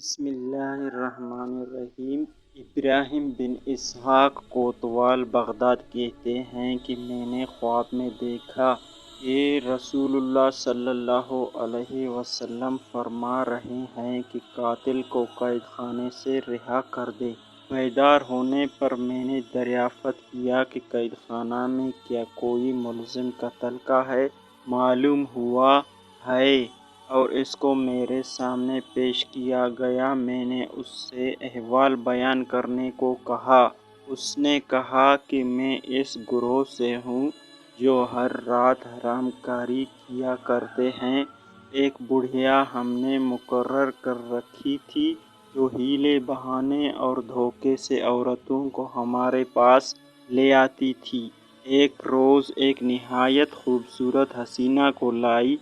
بسم اللہ الرحمن الرحیم۔ ابراہیم بن اسحاق کوتوال بغداد کہتے ہیں کہ میں نے خواب میں دیکھا کہ رسول اللہ صلی اللہ علیہ وسلم فرما رہے ہیں کہ قاتل کو قید خانے سے رہا کر دے۔ بیدار ہونے پر میں نے دریافت کیا کہ قید خانہ میں کیا کوئی ملزم قتل کا ہے؟ معلوم ہوا ہے اور اس کو میرے سامنے پیش کیا گیا۔ میں نے اس سے احوال بیان کرنے کو کہا۔ اس نے کہا کہ میں اس گروہ سے ہوں جو ہر رات حرام کاری کیا کرتے ہیں۔ ایک بڑھیا ہم نے مقرر کر رکھی تھی جو حیلے بہانے اور دھوکے سے عورتوں کو ہمارے پاس لے آتی تھی۔ ایک روز ایک نہایت خوبصورت حسینہ کو لائی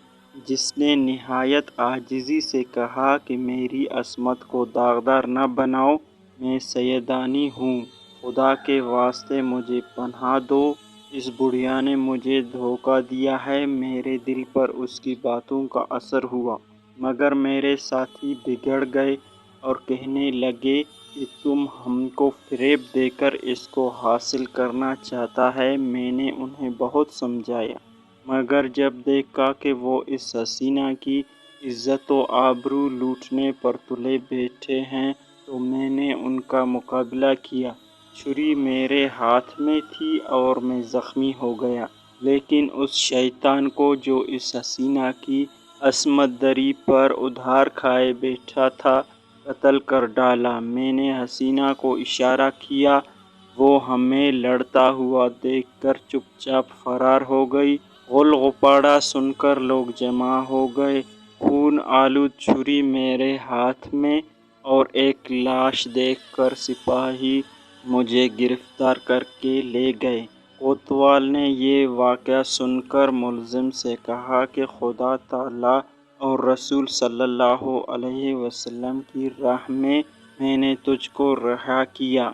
جس نے نہایت عاجزی سے کہا کہ میری عصمت کو داغدار نہ بناؤ، میں سیدانی ہوں، خدا کے واسطے مجھے پناہ دو، اس بڑھیا نے مجھے دھوکہ دیا ہے۔ میرے دل پر اس کی باتوں کا اثر ہوا مگر میرے ساتھی بگڑ گئے اور کہنے لگے کہ تم ہم کو فریب دے کر اس کو حاصل کرنا چاہتا ہے۔ میں نے انہیں بہت سمجھایا مگر جب دیکھا کہ وہ اس حسینہ کی عزت و آبرو لوٹنے پر تلے بیٹھے ہیں تو میں نے ان کا مقابلہ کیا۔ چھری میرے ہاتھ میں تھی اور میں زخمی ہو گیا، لیکن اس شیطان کو جو اس حسینہ کی عصمت دری پر ادھار کھائے بیٹھا تھا قتل کر ڈالا۔ میں نے حسینہ کو اشارہ کیا، وہ ہمیں لڑتا ہوا دیکھ کر چپ چاپ فرار ہو گئی۔ غل غپاڑہ سن کر لوگ جمع ہو گئے۔ خون آلود چھری میرے ہاتھ میں اور ایک لاش دیکھ کر سپاہی مجھے گرفتار کر کے لے گئے۔ کوتوال نے یہ واقعہ سن کر ملزم سے کہا کہ خدا تعالیٰ اور رسول صلی اللہ علیہ وسلم کی راہ میں نے تجھ کو رہا کیا۔